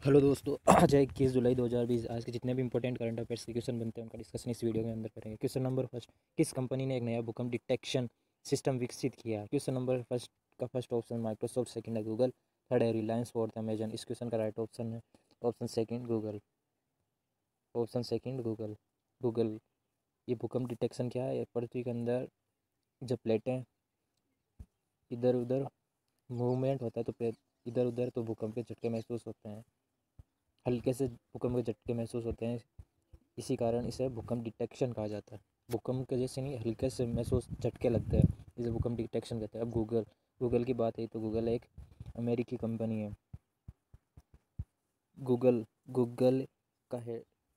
Hello दोस्तों, आज है 21 जुलाई 2020। आज के जितने भी इंपॉर्टेंट करंट अफेयर्स के क्वेश्चन बनते हैं उनका डिस्कशन इस वीडियो के अंदर करेंगे। क्वेश्चन नंबर फर्स्ट, किस कंपनी ने एक नया भूकंप डिटेक्शन सिस्टम विकसित किया? क्वेश्चन नंबर फर्स्ट का फर्स्ट ऑप्शन माइक्रोसॉफ्ट, सेकंड है गूगल, थर्ड है रिलायंस, फोर्थ अमेजन। इस क्वेश्चन का राइट ऑप्शन है option second Google. Option second Google. Google. ये भूकंप डिटेक्शन क्या है? पृथ्वी के अंदर जब प्लेटें इधर उधर मूवमेंट होता है तो इधर उधर तो भूकंप के झटके महसूस होते हैं, हल्के से भूकंप के झटके महसूस होते हैं। इसी कारण इसे भूकंप डिटेक्शन कहा जाता है। भूकंप के जैसे नहीं, हल्के से महसूस झटके लगते हैं, इसे भूकंप डिटेक्शन कहते हैं। अब गूगल गूगल की बात है तो गूगल एक अमेरिकी कंपनी है। गूगल गूगल का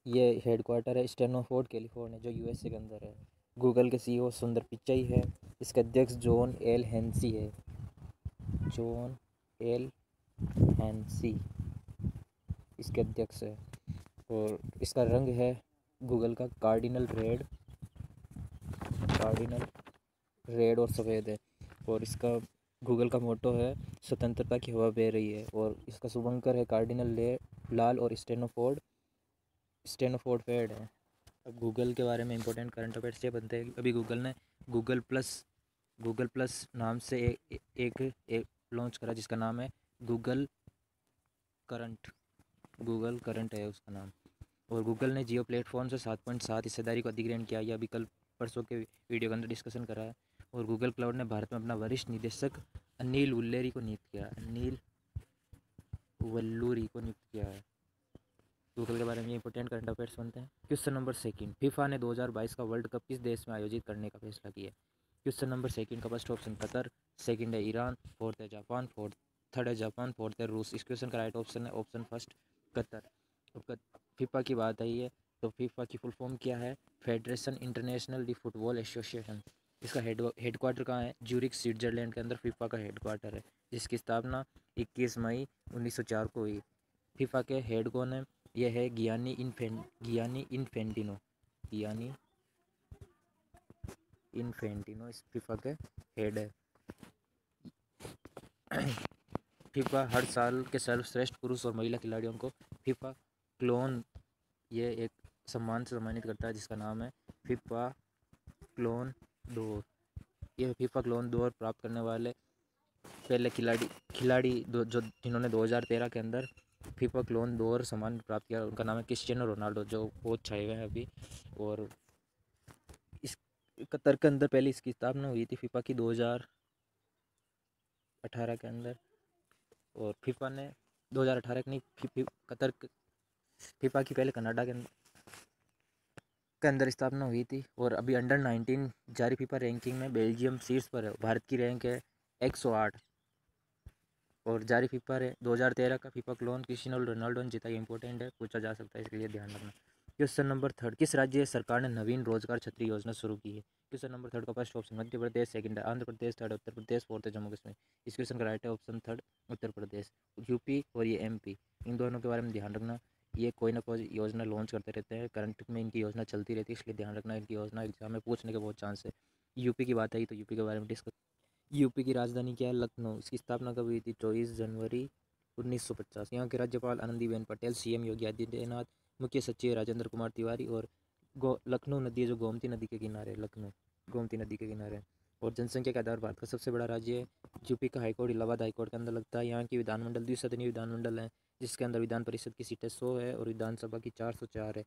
ये हेडक्वार्टर है स्टैनफोर्ड कैलिफोर्निया, जो यूएसए के अंदर है। गूगल के सीईओ सुंदर पिचाई है। इसके अध्यक्ष जॉन एल हेंसी है। जॉन एल हेंसी इसके अध्यक्ष है। और इसका रंग है गूगल का कार्डिनल रेड और सफ़ेद है। और इसका गूगल का मोटो है स्वतंत्रता की हवा बह रही है। और इसका शुभंकर है कार्डिनल लाल और स्टेनोफोर्ड फेड है। अब गूगल के बारे में इंपॉर्टेंट करंट अफेयर्स ये बनते हैं। अभी गूगल ने गूगल प्लस नाम से एक लॉन्च करा जिसका नाम है गूगल करंट। गूगल करंट है उसका नाम। और गूगल ने जियो प्लेटफॉर्म से 7.7 हिस्सेदारी को अधिग्रहण किया। यह अभी कल परसों के वीडियो के अंदर डिस्कशन करा है। और गूगल क्लाउड ने भारत में अपना वरिष्ठ निदेशक अनिल वल्लूरी को नियुक्त किया है। गूगल के बारे में इंपॉर्टेंट करंट अफेयर्स बनते हैं। क्वेश्चन नंबर सेकंड, फीफा ने 2022 का वर्ल्ड कप किस देश में आयोजित करने का फैसला किया? क्वेश्चन नंबर सेकंड का फर्स्ट ऑप्शन कतर, सेकंड है ईरान, फोर्थ है जापान, थर्ड है जापान, फोर्थ है रूस। इस क्वेश्चन का राइट ऑप्शन है ऑप्शन फर्स्ट कतर। अब फीफा की बात आई है तो फीफा की फुल फॉर्म क्या है? फेडरेशन इंटरनेशनल दी फुटबॉल एसोसिएशन। इसका हेडक्वार्टर कहाँ है? ज्यूरिख स्विट्जरलैंड के अंदर फीफा का हेडक्वार्टर है, जिसकी स्थापना 21 मई 1904 को हुई। फीफा के हेड कौन है? यह है गियानी इन्फेंटिनो इस फीफा के हेड है। फीफा हर साल के सर्वश्रेष्ठ पुरुष और महिला खिलाड़ियों को फीफा क्लोन ये एक सम्मान से सम्मानित करता है जिसका नाम है फीफा क्लोन डोर। ये फीफा क्लोन डोर प्राप्त करने वाले पहले खिलाड़ी जिन्होंने 2013 के अंदर फीफा क्लोन डोर सम्मान प्राप्त किया, उनका नाम है क्रिस्टियानो रोनाल्डो, जो बहुत छाए हुए हैं अभी। और इस कतर के अंदर पहले इसकी स्थापना हुई थी फीफा की 2018 के अंदर। और फीफा ने 2018 की नहीं, कतर फीफा की पहले कनाडा के अंदर स्थापना हुई थी। और अभी अंडर 19 जारी फीफा रैंकिंग में बेल्जियम शीर्ष पर है। भारत की रैंक है 108। और जारी फीफा 2013 का फीफा क्लोन क्रिस्टियानो रोनाल्डो ने जीता। ये इंपॉर्टेंट है, पूछा जा सकता है, इसके लिए ध्यान रखना। क्वेश्चन नंबर थर्ड, किस राज्य सरकार ने नवीन रोजगार छतरी योजना शुरू की है? क्वेश्चन नंबर थर्ड का first option Madhya Pradesh, second है आंध्र प्रदेश, थर्ड उत्तर प्रदेश, फोर्थ है जम्मू कश्मीर। इस क्वेश्चन का राइट है option third Uttar Pradesh. UP और ये एमपी, इन दोनों के बारे में ध्यान रखना। ये कोई ना कोई योजना लॉन्च करते रहते हैं, करंट में इनकी योजना चलती रहती है, इसलिए ध्यान रखना। इनकी योजना एग्जाम में पूछने के बहुत चांस है। यूपी की बात आई तो यूपी के बारे में डिस्कस। यूपी की राजधानी क्या है? लखनऊ। इसकी स्थापना कब हुई थी? 24 जनवरी 1950। यहाँ के राज्यपाल आनंदीबेन पटेल, सीएम योगी आदित्यनाथ, मुख्य सचिव राजेंद्र कुमार तिवारी। और लखनऊ नदी है जो गोमती नदी के किनारे, लखनऊ गोमती नदी के किनारे। और जनसंख्या के आधार भारत का सबसे बड़ा राज्य है। यूपी का हाईकोर्ट इलाहाबाद हाईकोर्ट के अंदर लगता है। यहाँ की विधानमंडल द्विसदनीय विधानमंडल है, जिसके अंदर विधान परिषद की सीटें 100 है और विधानसभा की 404 है,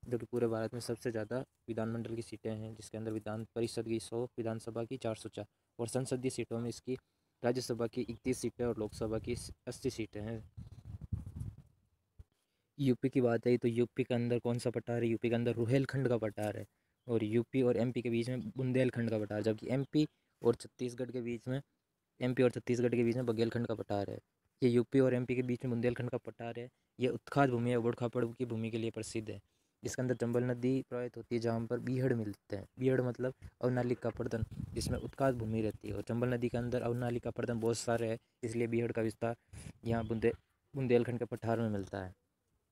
जो कि पूरे भारत में सबसे ज़्यादा विधानमंडल की सीटें हैं, जिसके अंदर विधान परिषद की 100, विधानसभा की 404। और संसदीय सीटों में इसकी राज्यसभा की 31 सीटें और लोकसभा की 80 सीटें हैं। यूपी की बात है तो यूपी के अंदर कौन सा पठार है? यूपी के अंदर रुहेलखंड का पठार है। और यूपी और एमपी के बीच में बुंदेलखंड का पठार, जबकि और छत्तीसगढ़ के बीच में एमपी और छत्तीसगढ़ के बीच में बघेलखंड का पठार है। ये यूपी और एमपी के बीच में बुंदेलखंड का पठार है। ये उत्खाद भूमि है, उबड़ खाबड़ की भूमि के लिए प्रसिद्ध है। इसके अंदर चंबल नदी प्रवाहित होती है, जहाँ पर बीहड़ मिलते हैं। बीहड़ मतलब अवनालिका प्रदन, जिसमें उत्खाद भूमि रहती है। और चंबल नदी के अंदर अवनालिका प्रदन बहुत सारे है, इसलिए बीहड़ का विस्तार यहाँ बुंदेलखंड के पठार में मिलता है।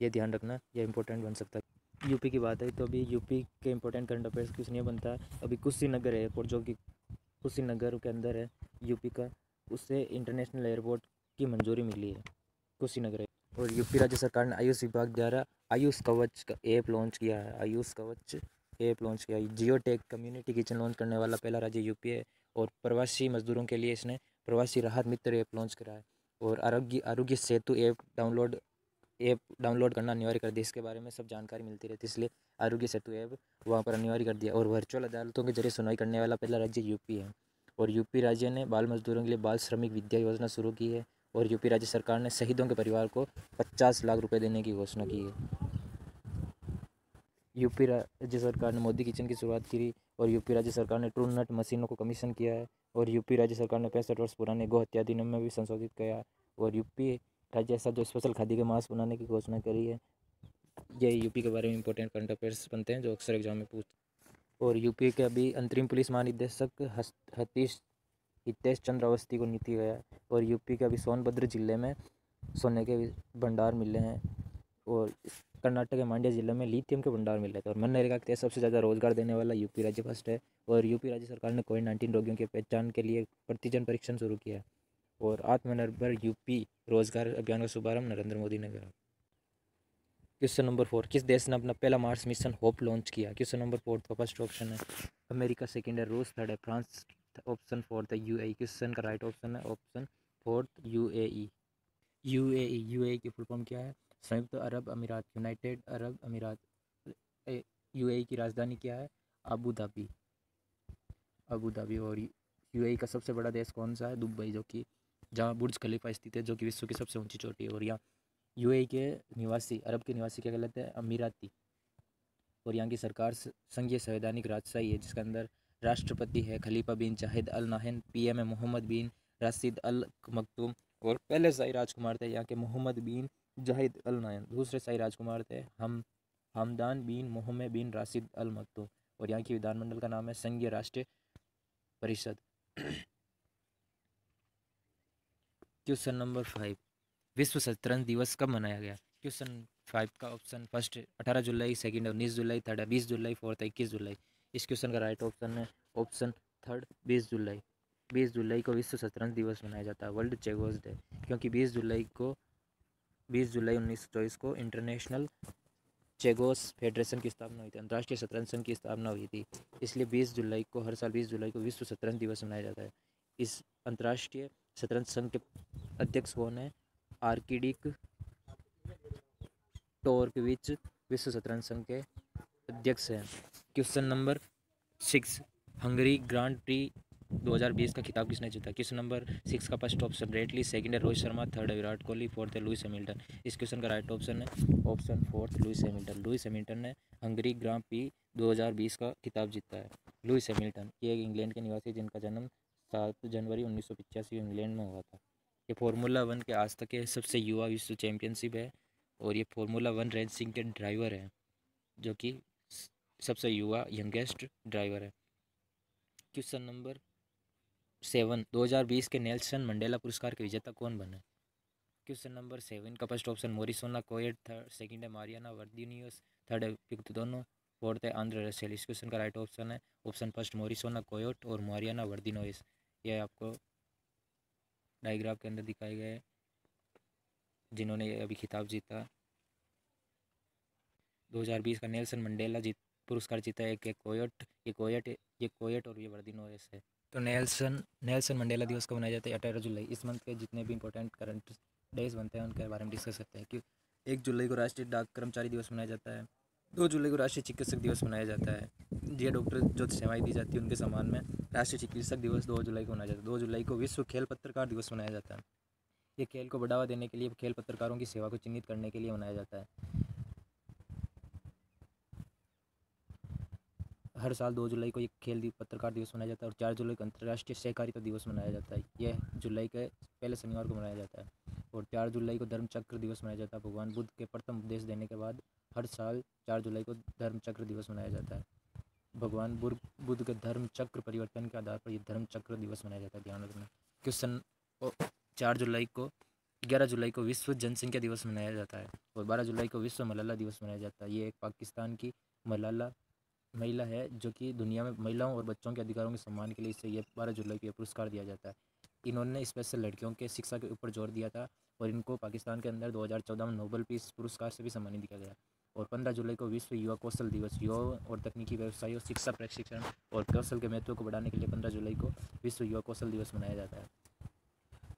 ये ध्यान रखना, यह इंपॉर्टेंट बन सकता है। यूपी की बात है तो अभी यूपी के इंपॉर्टेंट करंट अफेयर्स कुछ नहीं बनता है। अभी कुशीनगर एयरपोर्ट, जो कि कुशीनगर के अंदर है यूपी का, उससे इंटरनेशनल एयरपोर्ट की मंजूरी मिली है। कुशीनगर है। और यूपी राज्य सरकार ने आयुष विभाग द्वारा आयुष कवच का ऐप लॉन्च किया है। आयुष कवच ऐप लॉन्च किया है। जियो टेक कम्युनिटी किचन लॉन्च करने वाला पहला राज्य यूपी है। और प्रवासी मजदूरों के लिए इसने प्रवासी राहत मित्र ऐप लॉन्च करा है। और आरोग्य आरोग्य सेतु ऐप डाउनलोड करना अनिवार्य कर दिया। इसके बारे में सब जानकारी मिलती रहती है, इसलिए आरोग्य सेतु ऐप वहाँ पर अनिवार्य कर दिया। और वर्चुअल अदालतों के जरिए सुनवाई करने वाला पहला राज्य यूपी है। और यूपी राज्य ने बाल मजदूरों के लिए बाल श्रमिक विद्या योजना शुरू की है। और यूपी राज्य सरकार ने शहीदों के परिवार को 50 लाख रुपए देने की घोषणा की है। यूपी राज्य सरकार ने मोदी किचन की शुरुआत की। और यूपी राज्य सरकार ने ट्रू नट मशीनों को कमीशन किया है। और यूपी राज्य सरकार ने 65 वर्ष पुराने गो हत्या अधिनियम में भी संशोधित किया। और यूपी राज्य ऐसा जो स्पेशल खादी के मांस बनाने की घोषणा करी है। ये यूपी के बारे में इंपॉर्टेंट करंट अफेयर्स बनते हैं जो अक्सर एग्जाम में पूछ। और यूपी के अभी अंतरिम पुलिस महानिदेशक हितेश चंद्र अवस्थी को नीति गया है। और यूपी के अभी सोनभद्र जिले में सोने के भंडार मिले हैं। और कर्नाटक के मांड्या जिले में लिथियम के भंडार मिल रहे थे। और मनरेगा के तहत सबसे ज़्यादा रोजगार देने वाला यूपी राज्य फर्स्ट है। और यूपी राज्य सरकार ने कोविड-19 रोगियों की पहचान के लिए प्रतिजन परीक्षण शुरू किया है। और आत्मनिर्भर यूपी रोजगार अभियान का शुभारंभ नरेंद्र मोदी ने करा। क्वेश्चन नंबर 4, किस देश ने अपना पहला मार्स मिशन होप लॉन्च किया? क्वेश्चन नंबर 4 का फर्स्ट ऑप्शन है अमेरिका, सेकंड है रूस, थर्ड है फ्रांस, ऑप्शन फोर्थ है यूएई। क्वेश्चन का राइट ऑप्शन है ऑप्शन फोर्थ यूएई। यूएई की फुल फॉर्म क्या है? संयुक्त अरब अमीरात, यूनाइटेड अरब अमीरात। यूएई की राजधानी क्या है? Abu Dhabi. Abu Dhabi. और यूएई का सबसे बड़ा देश कौन सा है? दुबई, जो कि जहाँ बुर्ज खलीफा स्थित है, जो कि विश्व की सबसे ऊंची चोटी है। और यहाँ यूएई के निवासी, अरब के निवासी क्या कहलाते हैं? अमीराती। और यहाँ की सरकार संघीय संवैधानिक राजशाही है, जिसके अंदर राष्ट्रपति है खलीफा बिन जाहिद अल नाहयान, पीएम है मोहम्मद बिन राशिद अल मखदूम। और पहले शाही राजकुमार थे यहाँ के मोहम्मद बिन जाहिद अल नाहयान। दूसरे शाही राजकुमार थे हमदान बिन मोहम्मद बिन राशिद अल मखदूम। और यहाँ की विधानमंडल का नाम है संघीय राष्ट्रीय परिषद। क्वेश्चन नंबर 5, विश्व शतरंज दिवस कब मनाया गया? क्वेश्चन 5 का ऑप्शन फर्स्ट 18 जुलाई, सेकंड 19 जुलाई, थर्ड है 20 जुलाई, फोर्थ है 21 जुलाई। इस क्वेश्चन का राइट ऑप्शन है ऑप्शन थर्ड 20 जुलाई। 20 जुलाई को विश्व शतरंज दिवस मनाया जाता है, वर्ल्ड चेस डे। क्योंकि 20 जुलाई 1924 को इंटरनेशनल चेगोस फेडरेशन की स्थापना हुई थी, अंतर्राष्ट्रीय शतरंज संघ की स्थापना हुई थी। इसलिए 20 जुलाई को, हर साल 20 जुलाई को विश्व शतरंज दिवस मनाया जाता है। इस अंतर्राष्ट्रीय शतरंज संघ के अध्यक्ष कौन है? आर्किडिक टोरकविच विश्व शतरंज संघ के अध्यक्ष हैं। Question number 6, Hungary grand pre 2020 का खिताब किसने जीता? क्वेश्चन नंबर 6 का फर्स्ट ऑप्शन ब्रेटली, सेकंड है रोहित शर्मा, थर्ड है विराट कोहली, फोर्थ है लुइस हैमिल्टन। इस क्वेश्चन का राइट ऑप्शन है option fourth Lewis Hamilton. Lewis Hamilton ने हंगरी ग्रांड प्री 2020 का खिताब जीता है। लुइस हैमिल्टन ये एक इंग्लैंड के निवासी, जिनका जन्म 7 जनवरी 1985 इंग्लैंड में हुआ था। ये फार्मूला 1 के आज तक के सबसे युवा विश्व चैंपियनशिप है। और ये फार्मूला 1 रेसिंग के ड्राइवर हैं, जो कि सबसे युवा यंगेस्ट ड्राइवर है। क्वेश्चन नंबर 7, 2020 के नेल्सन मंडेला पुरस्कार के विजेता कौन बने? क्वेश्चन नंबर 7 का फर्स्ट ऑप्शन मोरिसोना कोएट, थर्ड सेकंड है मारियाना वर्दिनियस, थर्ड है विक्टर दोनों, फोर्थ है आंद्रे रसेल। इस क्वेश्चन का राइट ऑप्शन है ऑप्शन फर्स्ट मोरिसोना कोएट और मारियाना वर्दिनोइस। ये आपको डायग्राम के अंदर दिखाए गए जिन्होंने अभी खिताब जीता। 2020 का नेल्सन मंडेला पुरस्कार जीता है। ये कोएट और ये वर्दिनोइस है। तो नेल्सन मंडेला दिवस को मनाया जाता है 18 जुलाई। इस मंथ के जितने भी इंपॉर्टेंट करंट डेज बनते हैं उनके बारे में डिस्कस करते हैं। कि 1 जुलाई को राष्ट्रीय डाक कर्मचारी दिवस मनाया जाता है। 2 जुलाई को राष्ट्रीय चिकित्सक दिवस मनाया जाता है। ये डॉक्टर जो सेवाएं दी जाती है उनके सम्मान में राष्ट्रीय चिकित्सक दिवस 2 जुलाई को मनाया जाता है। 2 जुलाई को विश्व खेल पत्रकार दिवस मनाया जाता है। ये खेल को बढ़ावा देने के लिए, खेल पत्रकारों की सेवा को चिन्हित करने के लिए मनाया जाता है। हर साल 2 जुलाई को एक खेल पत्रकार दिवस मनाया जाता है। और 4 जुलाई को अंतर्राष्ट्रीय सहकारिता दिवस मनाया जाता है। यह जुलाई के पहले शनिवार को मनाया जाता है। और 4 जुलाई को धर्मचक्र दिवस मनाया जाता है। भगवान बुद्ध के प्रथम उपदेश देने के बाद हर साल 4 जुलाई को धर्मचक्र दिवस मनाया जाता है। भगवान बुद्ध के धर्मचक्र परिवर्तन के आधार पर यह धर्मचक्र दिवस मनाया जाता है, ध्यान रखना। क्वेश्चन 11 जुलाई को विश्व जनसंख्या दिवस मनाया जाता है। और 12 जुलाई को विश्व मलाला दिवस मनाया जाता है। ये एक पाकिस्तान की महिला है, जो कि दुनिया में महिलाओं और बच्चों के अधिकारों के सम्मान के लिए इसे ये 12 जुलाई को पुरस्कार दिया जाता है। इन्होंने स्पेशल लड़कियों के शिक्षा के ऊपर जोर दिया था। और इनको पाकिस्तान के अंदर 2014 में नोबेल पीस पुरस्कार से भी सम्मानित किया गया। और 15 जुलाई को विश्व युवा कौशल दिवस, युवा और तकनीकी व्यवसायों, शिक्षा, प्रशिक्षण और कौशल के महत्व को बढ़ाने के लिए 15 जुलाई को विश्व युवा कौशल दिवस मनाया जाता है।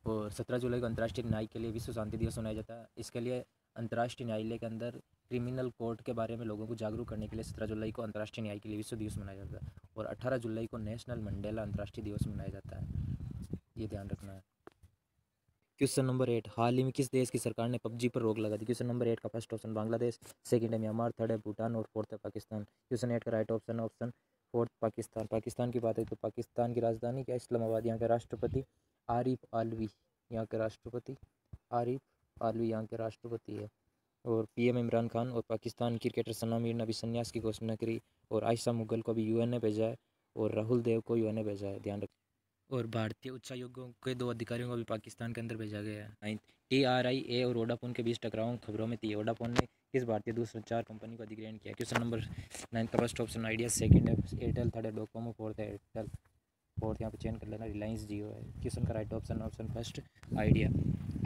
और 17 जुलाई को अंतर्राष्ट्रीय न्याय के लिए विश्व शांति दिवस मनाया जाता है। इसके लिए अंतर्राष्ट्रीय न्यायालय के अंदर क्रिमिनल कोर्ट के बारे में लोगों को जागरूक करने के लिए 17 जुलाई को अंतर्राष्ट्रीय न्याय के लिए विश्व दिवस मनाया जाता है। और 18 जुलाई को नेशनल मंडेला अंतर्राष्ट्रीय दिवस मनाया जाता है, ये ध्यान रखना है। क्वेश्चन नंबर 8, हाल ही में किस देश की सरकार ने पबजी पर रोक लगा दी? क्वेश्चन नंबर 8 का फर्स्ट ऑप्शन बांग्लादेश, सेकंड है म्यांमार, थर्ड है भूटान और फोर्थ है पाकिस्तान। क्वेश्चन 8 का राइट ऑप्शन है ऑप्शन फोर्थ पाकिस्तान। पाकिस्तान की बात है तो पाकिस्तान की राजधानी क्या? इस्लामाबाद। यहाँ के राष्ट्रपति आरिफ आलवी, यहाँ के राष्ट्रपति आरिफ आलवी यहाँ के राष्ट्रपति है। और पीएम इमरान खान और पाकिस्तान क्रिकेटर सना मीर ने अभी संन्यास की घोषणा करी। और आयशा मुगल को अभी यूएन भेजा है और राहुल देव को यूएन भेजा है, ध्यान रखें। और भारतीय उच्चायोगों के 2 अधिकारियों को भी पाकिस्तान के अंदर भेजा गया है। नाइन्थ, TRIA और वोडाफोन के बीच टकराव खबरों में थी। वोडाफोन ने किस भारतीय दूरसंचार कंपनी को अधिग्रहण किया? क्वेश्चन नंबर 9 का फर्स्ट ऑप्शन आइडिया, सेकंड है एयरटेल, थर्ड है डोकोमो, फोर्थ है एयरटेल, फोर्थ यहाँ पे चेंज कर लेना रिलायंस जियो है। क्वेश्चन का right option option first idea.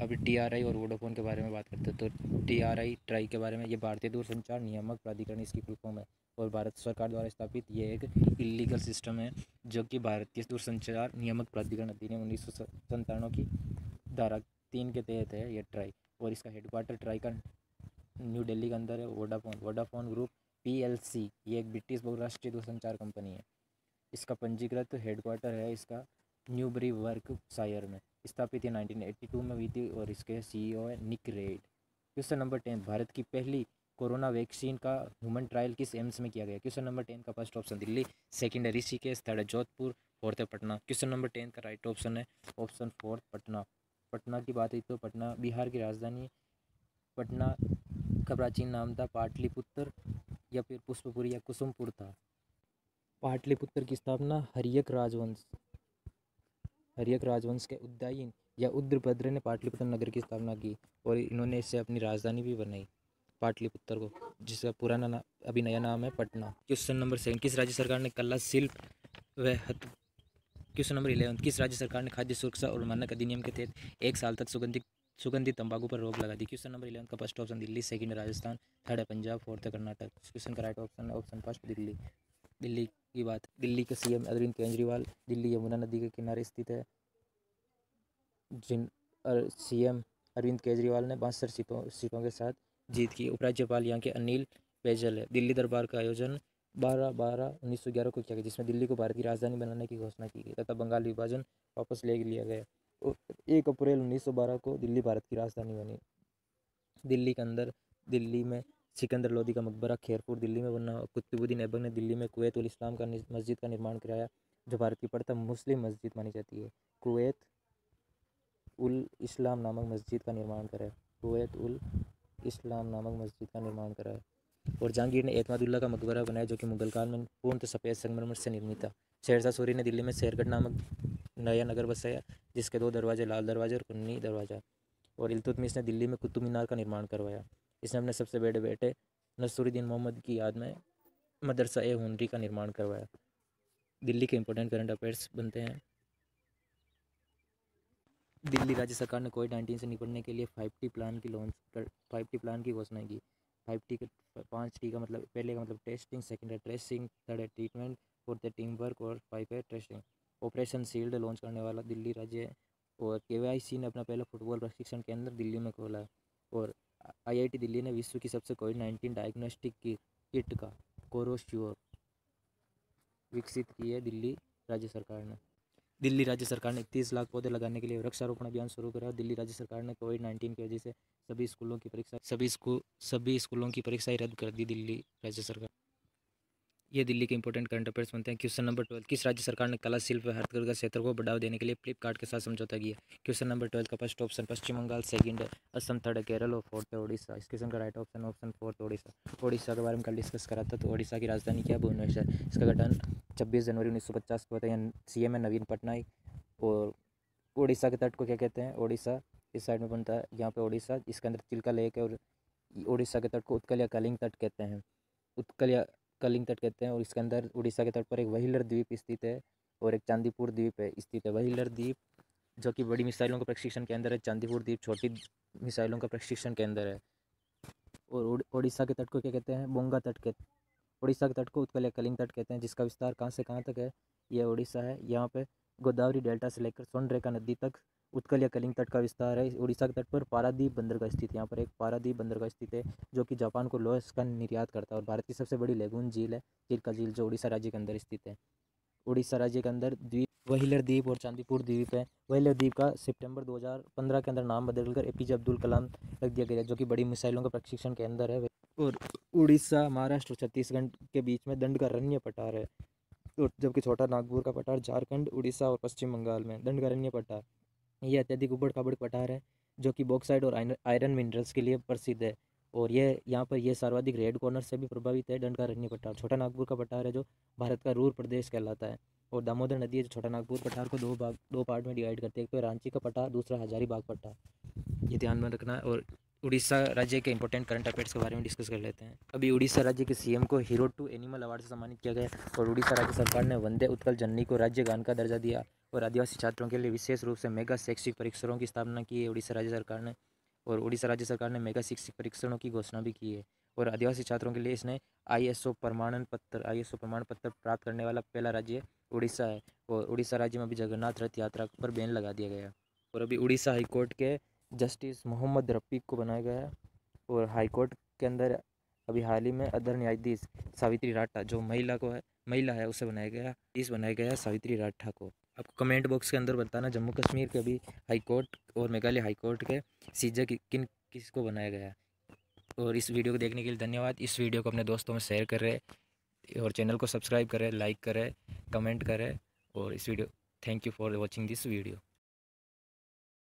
अभी TRI और वोडाफोन के बारे में बात करते हैं तो TRI के बारे में, ये भारतीय दूरसंचार नियामक प्राधिकरण इसकी फुल फॉर्म है। और भारत सरकार द्वारा स्थापित ये एक इलीगल सिस्टम है जो कि भारतीय दूरसंचार नियामक प्राधिकरण अधिनियम 1997 की धारा 3 के तहत है ये ट्राई। और इसका हेडक्वार्टर ट्राई का न्यू दिल्ली के अंदर है। वोडाफोन ग्रुप PLC ये एक ब्रिटिश बहुराष्ट्रीय दूरसंचार कंपनी है। इसका पंजीकृत हेडक्वार्टर है इसका न्यूबरी वर्कशायर में, स्थापित है 1982 में हुई थी। और इसके CEO है निक रेड। क्वेश्चन नंबर 10, भारत की पहली कोरोना वैक्सीन का ह्यूमन ट्रायल किस एम्स में किया गया? क्वेश्चन नंबर 10 का फर्स्ट ऑप्शन दिल्ली, सेकंड है ऋषिकेश, थर्ड है जोधपुर, फोर्थ है पटना। क्वेश्चन नंबर 10 का राइट ऑप्शन है ऑप्शन फोर्थ पटना। पटना की बात है तो पटना बिहार की राजधानी। पटना का प्राचीन नाम था पाटलिपुत्र या फिर पुष्पपुरी या कुसुमपुर था। पाटलिपुत्र की स्थापना हर्यक राजवंश के उदयन या उद्रभद्र ने पाटलिपुत्र नगर की स्थापना की। और इन्होंने इससे अपनी राजधानी भी बनाई पाटलिपुत्र को, जिसका पुराना नाम अभी नया नाम है पटना। क्वेश्चन नंबर 7, किस राज्य सरकार ने कला शिल्प व क्वेश्चन नंबर 11, किस राज्य सरकार ने खाद्य सुरक्षा और मानक अधिनियम के तहत 1 साल तक सुगंधित तंबाकू पर रोक लगा दी? क्वेश्चन नंबर 11 का फर्स्ट ऑप्शन दिल्ली, सेकंड है राजस्थान, थर्ड है पंजाब, फोर्थ है कर्नाटक। क्वेश्चन का राइट ऑप्शन है ऑप्शन फर्स्ट दिल्ली। दिल्ली की बात, दिल्ली के CM अरविंद केजरीवाल दिल्ली यमुना नदी के किनारे स्थित है। CM अरविंद केजरीवाल ने 62 सीटों के साथ जीत की। उपराज्यपाल यहाँ के अनिल बैजल है। दिल्ली दरबार का आयोजन 12/12/1911 को किया गया, जिसमें दिल्ली को भारत की राजधानी बनाने की घोषणा की गई तथा बंगाल विभाजन वापस ले लिया गया। और 1 अप्रैल 1912 को दिल्ली भारत की राजधानी बनी। दिल्ली के अंदर दिल्ली में सिकंदर लोदी का मकबरा खैरपुर दिल्ली में बना। कुतुबुद्दीन ऐबक ने दिल्ली में कुवैत उल इस्लाम का मस्जिद का निर्माण कराया, जो भारत की प्रथम मुस्लिम मस्जिद मानी जाती है। कुवैत उल इस्लाम नामक मस्जिद का निर्माण करा। कुवैत उल इस्लाम नामक मस्जिद का निर्माण करा। और जहांगीर ने एतमादुल्ला का मकबरा बनाया, जो कि मुगल काल में पूर्ण सफ़ेद संगमरमर से निर्मित था। शेरशाह सूरी ने दिल्ली में शेरगढ़ नामक नया नगर बसाया, जिसके 2 दरवाजे, लाल दरवाजा और कुन्नी दरवाजा। और इल्तुतमिश ने दिल्ली में कुतुब मीनार का निर्माण करवाया। इसने अपने सबसे बड़े बेटे नसरुद्दीन मोहम्मद की याद में मदरसा-ए-हुनरी का निर्माण करवाया। दिल्ली के इंपॉर्टेंट करंट अफेयर्स बनते हैं। दिल्ली राज्य सरकार ने कोविड-19 से निपटने के लिए 5T प्लान की घोषणा की। 5T के 5T का मतलब, पहले का मतलब टेस्टिंग, सेकंड है ट्रेसिंग, थर्ड है ट्रीटमेंट, फोर्थ है टीम वर्क और 5 है ट्रेसिंग। ऑपरेशन शील्ड लॉन्च करने वाला दिल्ली राज्य है। और KYC ने अपना पहला फुटबॉल प्रशिक्षण केंद्र दिल्ली में खोला है। और IIT दिल्ली ने विश्व की सबसे कोविड-19 डायग्नोस्टिक किट का कोरोश्योर विकसित की है दिल्ली राज्य सरकार ने। दिल्ली राज्य सरकार ने 31 लाख पौधे लगाने के लिए वृक्षारोपण अभियान शुरू करा। दिल्ली राज्य सरकार ने कोविड-19 की वजह से सभी स्कूलों की परीक्षाएं रद्द कर दी दिल्ली राज्य सरकार। ये दिल्ली के इंपॉर्टेंट करंट अफेयर्स बनते हैं। क्वेश्चन नंबर 12, किस राज्य सरकार ने कला शिल्प व हथकरघा क्षेत्र को बढ़ावा देने के लिए फ्लिपकार्ट के साथ समझौता किया? क्वेश्चन नंबर 12 का फर्स्ट ऑप्शन पश्चिम बंगाल, सेकंड है असम, थर्ड है केरल और फोर्थ है उड़ीसा। इस क्वेश्चन का right option option fourth Orissa. Orissa के बारे में कल डिस्कस करा था, तो उड़ीसा की राजधानी क्या है? भुवनेश्वर। इसका गठन 26 जनवरी 1950 को होता है। CM है नवीन पटनायक। और उड़ीसा के तट को क्या कहते हैं? उड़ीसा इस साइड में बनता है, यहाँ पे उड़ीसा, इसके अंदर चिल्का लेक है। और उड़ीसा के तट को उत्कल या कलिंग तट कहते हैं। उत्कल या कलिंग तट कहते हैं। और इसके अंदर उड़ीसा के तट पर एक व्हीलर द्वीप स्थित है और एक चांदीपुर द्वीप है स्थित है। व्हीलर द्वीप जो कि बड़ी मिसाइलों का प्रशिक्षण केंद्र है। चांदीपुर द्वीप छोटी मिसाइलों का प्रशिक्षण केंद्र है। और उड़ीसा के तट को क्या कहते हैं? बोंगा तट के। उड़ीसा के तट को उत्कल या कलिंग तट कहते हैं, जिसका विस्तार कहाँ से कहाँ तक है? यह उड़ीसा है। यहाँ पे गोदावरी डेल्टा से लेकर स्वर्णरेखा नदी तक उत्कल या कलिंग तट का विस्तार है। उड़ीसा के तट पर पारादीप बंदरगाह स्थित है। यहाँ पर एक पारादीप बंदरगाह स्थित है, जो कि जापान को लोहा का निर्यात करता है। और भारत की सबसे बड़ी लेगून झील है चिल्का झील, जो उड़ीसा राज्य के अंदर स्थित है। उड़ीसा राज्य के अंदर द्वीप व्हीलर द्वीप और चांदीपुर द्वीप है। व्हीलर द्वीप का सितंबर 2015 के अंदर नाम बदलकर एपीजे अब्दुल कलाम रख दिया गया, जो कि बड़ी मिसाइलों का प्रशिक्षण केंद्र है। और उड़ीसा, महाराष्ट्र और छत्तीसगढ़ के बीच में दंडकारण्य पठार है। और जबकि छोटा नागपुर का पठार झारखंड, उड़ीसा और पश्चिम बंगाल में। दंडकारण्य पठार ये अत्यधिक उबड़ खाबड़ पठार है, जो कि बॉक्साइड और आयरन मिनरल्स के लिए प्रसिद्ध है। और ये यहाँ पर ये सर्वाधिक रेड कॉर्नर से भी प्रभावित है। दंडकारण्य पठार छोटा नागपुर का पठार है, जो भारत का रूर प्रदेश कहलाता है। और दामोदर नदी है, जो छोटा नागपुर पठार को दो पार्ट में डिवाइड करती है। एक तो रांची का पठार, दूसरा हजारीबाग पठार। ये ध्यान में रखना है। और उड़ीसा राज्य के इंपॉर्टेंट करंट अफेयर्स के बारे में डिस्कस कर लेते हैं। अभी उड़ीसा राज्य के सीएम को हीरो टू एनिमल अवार्ड से सम्मानित किया गया। और उड़ीसा राज्य सरकार ने वंदे उत्कल जननी को राज्य गान का दर्जा दिया। और आदिवासी छात्रों के लिए विशेष रूप से मेगा शैक्षिक परीक्षणों की स्थापना की है उड़ीसा राज्य सरकार ने। और उड़ीसा राज्य सरकार ने मेगा शैक्षिक परीक्षणों की घोषणा भी की है। और आदिवासी छात्रों के लिए इसने आईएसओ प्रमाण पत्र प्राप्त करने वाला पहला राज्य उड़ीसा है। और उड़ीसा राज्य में अभी जगन्नाथ रथ यात्रा पर बैन लगा दिया गया है। और अभी उड़ीसा हाईकोर्ट के जस्टिस मोहम्मद रफ़ीक को बनाया गया है। और हाईकोर्ट के अंदर अभी हाल ही में अदर न्यायाधीश सावित्री राठा, जो महिला है उसे बनाया गया, इस बनाया गया सावित्री राठा को। आपको कमेंट बॉक्स के अंदर बताना जम्मू कश्मीर के अभी हाईकोर्ट और मेघालय हाईकोर्ट के सीजे किसको बनाया गया है। और इस वीडियो को देखने के लिए धन्यवाद। इस वीडियो को अपने दोस्तों में शेयर करें और चैनल को सब्सक्राइब करें, लाइक करें, कमेंट करें। और इस video thank you for watching this video.